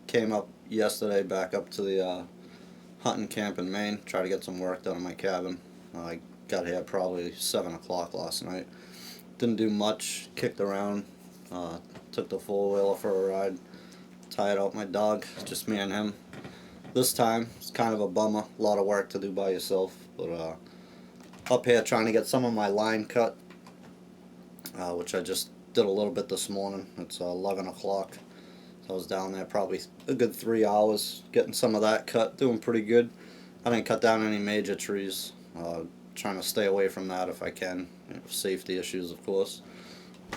Came up yesterday back up to the hunting camp in Maine, try to get some work done in my cabin. I got here probably 7 o'clock last night. Didn't do much, kicked around, took the four-wheeler for a ride, tired out my dog, just me and him. This time, it's kind of a bummer, a lot of work to do by yourself, but up here trying to get some of my line cut, which I just did a little bit this morning. It's 11 o'clock. So I was down there probably a good 3 hours getting some of that cut, doing pretty good. I didn't cut down any major trees. Trying to stay away from that if I can. Safety issues, of course.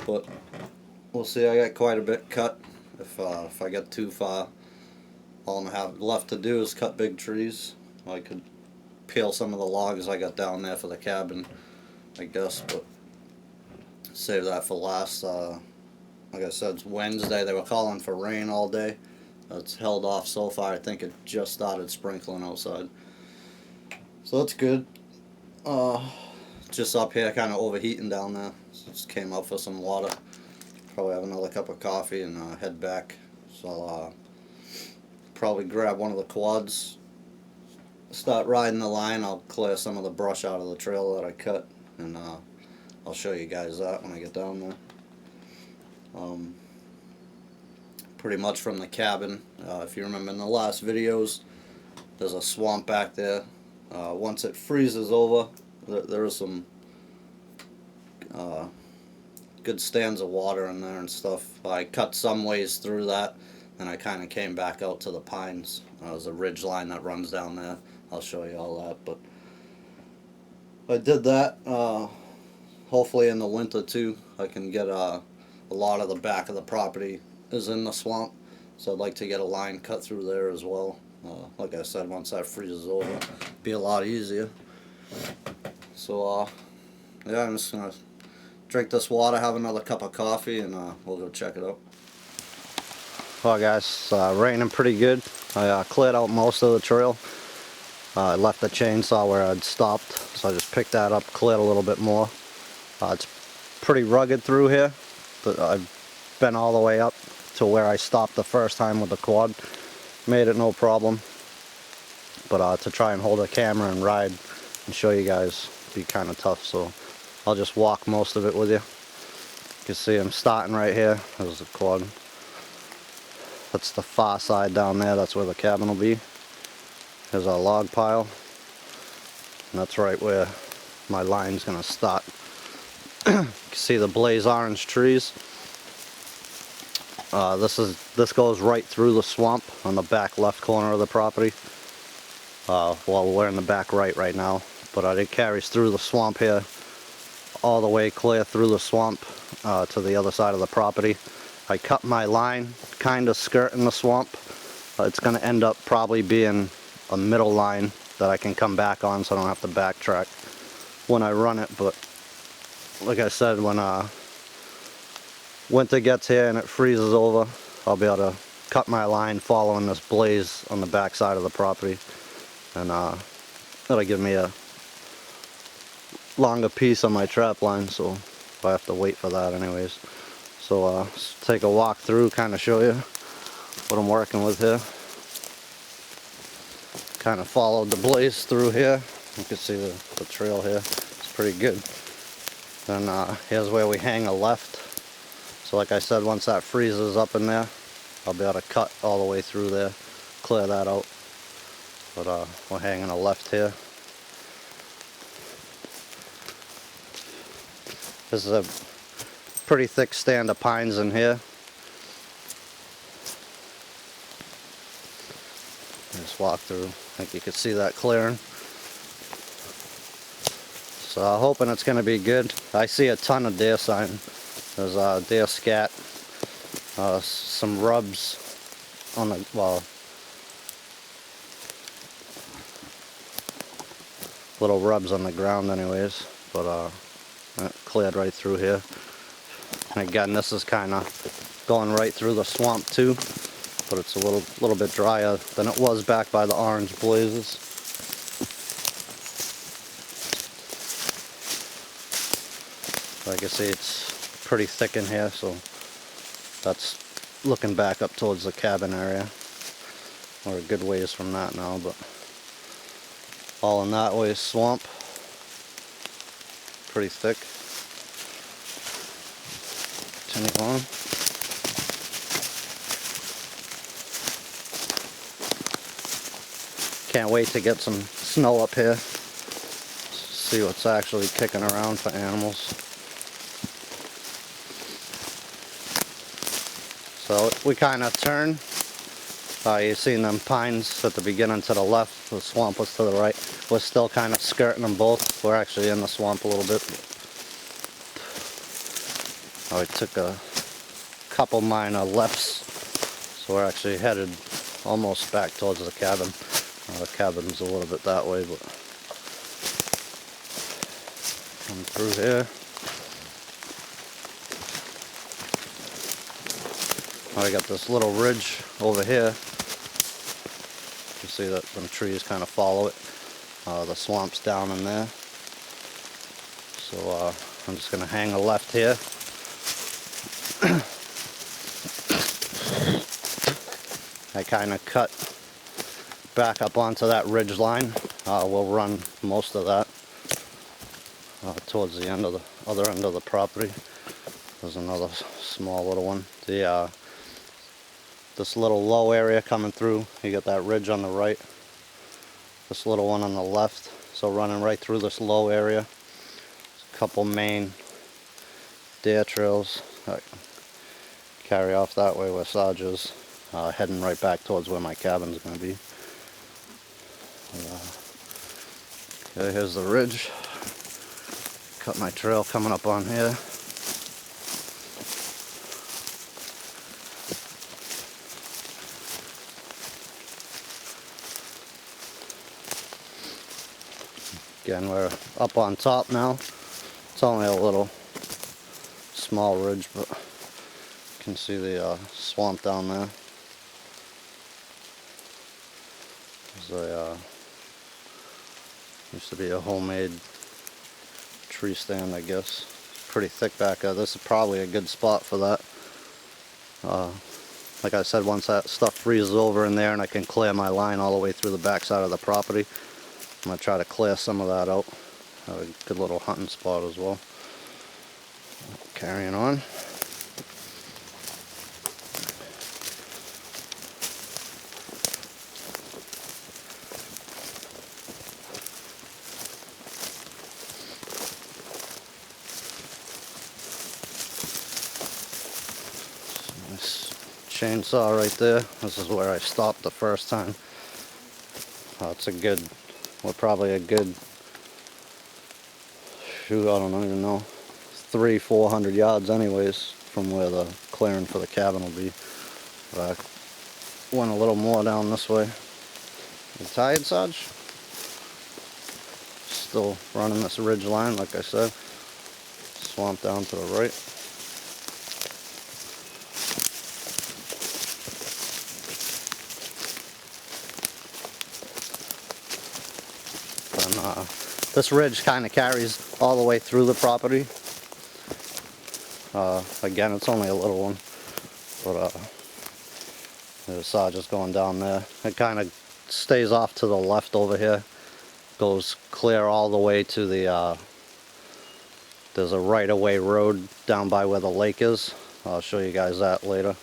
But we'll see. I got quite a bit cut. If I get too far, all I have left to do is cut big trees. I could peel some of the logs I got down there for the cabin, I guess, but save that for last. Like I said, it's Wednesday. They were calling for rain all day. It's held off so far. I think it just started sprinkling outside. So that's good. Just up here kind of overheating down there. Just came up for some water. Probably have another cup of coffee and head back. So I'll probably grab one of the quads, start riding the line. I'll clear some of the brush out of the trail that I cut, and I'll show you guys that when I get down there. Pretty much from the cabin, if you remember in the last videos, there's a swamp back there. Once it freezes over, there are some good stands of water in there and stuff. I cut some ways through that, and I kind of came back out to the pines. There's a ridge line that runs down there. I'll show you all that, but I did that. Hopefully in the winter too, I can get a lot of the back of the property is in the swamp, so I'd like to get a line cut through there as well. Like I said, once that freezes over, it'll be a lot easier. So yeah, I'm just gonna drink this water, have another cup of coffee, and we'll go check it out. Well guys, it's raining pretty good. I cleared out most of the trail. I left the chainsaw where I'd stopped, so I just picked that up, cleared a little bit more. It's pretty rugged through here. I've been all the way up to where I stopped the first time with the quad. Made it no problem. But to try and hold a camera and ride and show you guys be kind of tough, so I'll just walk most of it with you. You can see I'm starting right here. There's the quad. That's the far side down there. That's where the cabin will be. There's our log pile. And that's right where my line's going to start. You can see the blaze orange trees. This goes right through the swamp on the back left corner of the property. Well, we're in the back right now, but it carries through the swamp here, all the way clear through the swamp to the other side of the property. I cut my line kind of skirting the swamp. It's going to end up probably being a middle line that I can come back on, so I don't have to backtrack when I run it. But like I said, when winter gets here and it freezes over, I'll be able to cut my line following this blaze on the back side of the property, and that'll give me a longer piece on my trap line, so I have to wait for that anyways. So let's take a walk through, kind of show you what I'm working with here. Kind of followed the blaze through here. You can see the trail here. It's pretty good. Then here's where we hang a left. So like I said, once that freezes up in there, I'll be able to cut all the way through there, clear that out. But we're hanging a left here. This is a pretty thick stand of pines in here. Just walk through. I think you can see that clearing. So I'm hoping it's going to be good. I see a ton of deer sign. There's deer scat, some rubs on the, well, little rubs on the ground anyways, but it cleared right through here. And again, this is kind of going right through the swamp too, but it's a little bit drier than it was back by the orange blazes. Like I say, it's pretty thick in here, so that's looking back up towards the cabin area. We're a good ways from that now, but all in that way is swamp. Pretty thick. Continue on. Can't wait to get some snow up here. See what's actually kicking around for animals. So we kind of turn. You've seen them pines at the beginning to the left, the swamp was to the right. We're still kind of skirting them both. We're actually in the swamp a little bit. I took a couple minor lefts, so we're actually headed almost back towards the cabin. The cabin's a little bit that way, but come through here. I got this little ridge over here. You see that some trees kind of follow it. The swamp's down in there. So I'm just going to hang a left here. I kind of cut back up onto that ridge line. We'll run most of that towards the end of the other end of the property. There's another small little one. This little low area coming through, you got that ridge on the right, this little one on the left, so running right through this low area. There's a couple main deer trails that carry off that way where Sarge is, heading right back towards where my cabin's going to be. Okay, here's the ridge. Cut my trail coming up on here. Again, we're up on top now. It's only a little small ridge, but you can see the swamp down there. There's used to be a homemade tree stand, I guess. It's pretty thick back there. This is probably a good spot for that. Like I said, once that stuff freezes over in there and I can clear my line all the way through the back side of the property, I'm going to try to clear some of that out. A good little hunting spot as well. Carrying on. Nice chainsaw right there. This is where I stopped the first time. It's a good, well, probably a good, shoot, I don't even know, 300-400 yards anyways from where the clearing for the cabin will be. But I went a little more down this way. You tired, Sarge? Still running this ridge line, like I said. Swamp down to the right. This ridge kind of carries all the way through the property. Again, it's only a little one, but there's Sarge just going down there. It kind of stays off to the left over here, goes clear all the way to the, there's a right-of-way road down by where the lake is. I'll show you guys that later.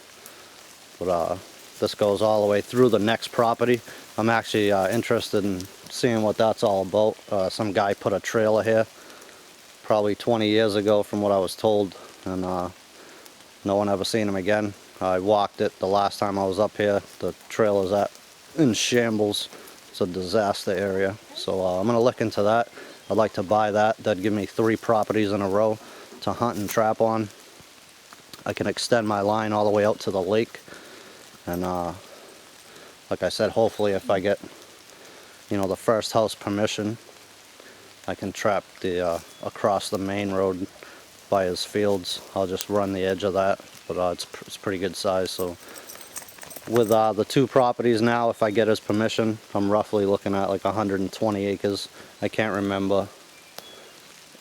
But this goes all the way through the next property. I'm actually interested in seeing what that's all about. Some guy put a trailer here probably 20 years ago from what I was told, and no one ever seen him again. I walked it the last time I was up here. The trailer's in shambles. It's a disaster area. So I'm going to look into that. I'd like to buy that. That'd give me 3 properties in a row to hunt and trap on. I can extend my line all the way out to the lake, and like I said, hopefully if I get, you know, the first house permission, I can trap the across the main road by his fields. I'll just run the edge of that, but it's pretty good size. So with the 2 properties now, if I get his permission, I'm roughly looking at like 120 acres. I can't remember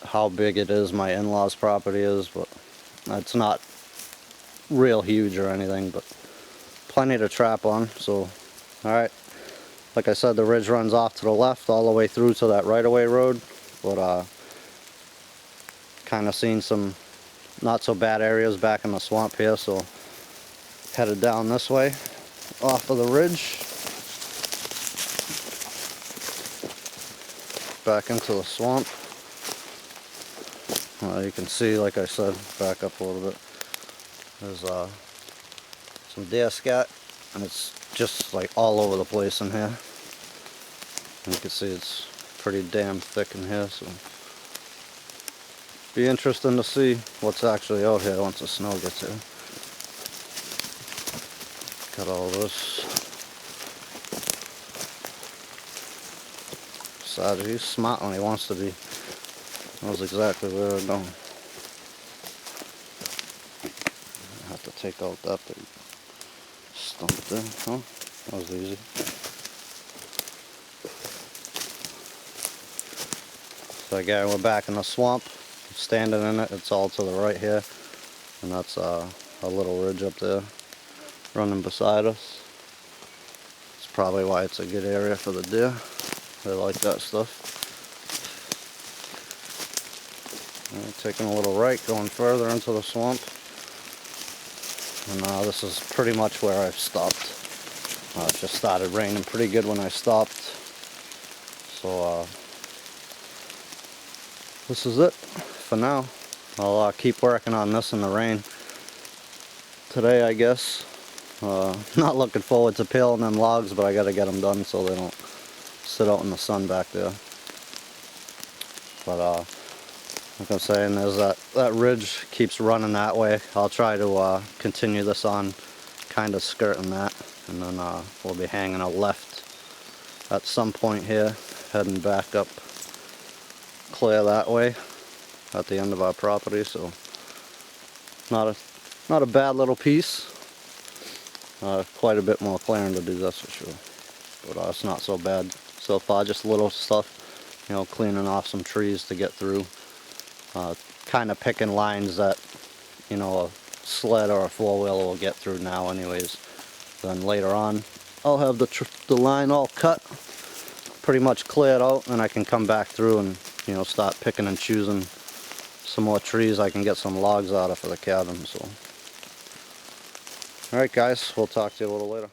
how big it is, my in-laws property is, but it's not real huge or anything, but plenty to trap on. So, alright, like I said, the ridge runs off to the left all the way through to that right-of-way road, but kind of seen some not so bad areas back in the swamp here, so headed down this way off of the ridge back into the swamp. You can see, like I said, back up a little bit, there's some deer scat, and it's just like all over the place in here. And you can see it's pretty damn thick in here, so be interesting to see what's actually out here once the snow gets here. Got all this. Besides, he's smart when he wants to be. Knows exactly where we're going. I have to take out that big stump there. Oh, that was easy. So again, we're back in the swamp. Standing in it, it's all to the right here. And that's a little ridge up there running beside us. It's probably why it's a good area for the deer. They like that stuff. Taking a little right, going further into the swamp. And this is pretty much where I've stopped. It just started raining pretty good when I stopped. So this is it for now. I'll keep working on this in the rain today, I guess. Not looking forward to peeling them logs, but I gotta get them done so they don't sit out in the sun back there. But like I'm saying, there's that ridge keeps running that way. I'll try to continue this on, kind of skirting that, and then we'll be hanging a left at some point here, heading back up clear that way at the end of our property. So not a bad little piece. Quite a bit more clearing to do, that's for sure. But it's not so bad so far. Just little stuff, you know, cleaning off some trees to get through. Kind of picking lines that, you know, a sled or a four-wheeler will get through now anyways. Then later on I'll have the line all cut, pretty much cleared out, and I can come back through and, you know, start picking and choosing some more trees I can get some logs out of for the cabin. So alright guys, we'll talk to you a little later.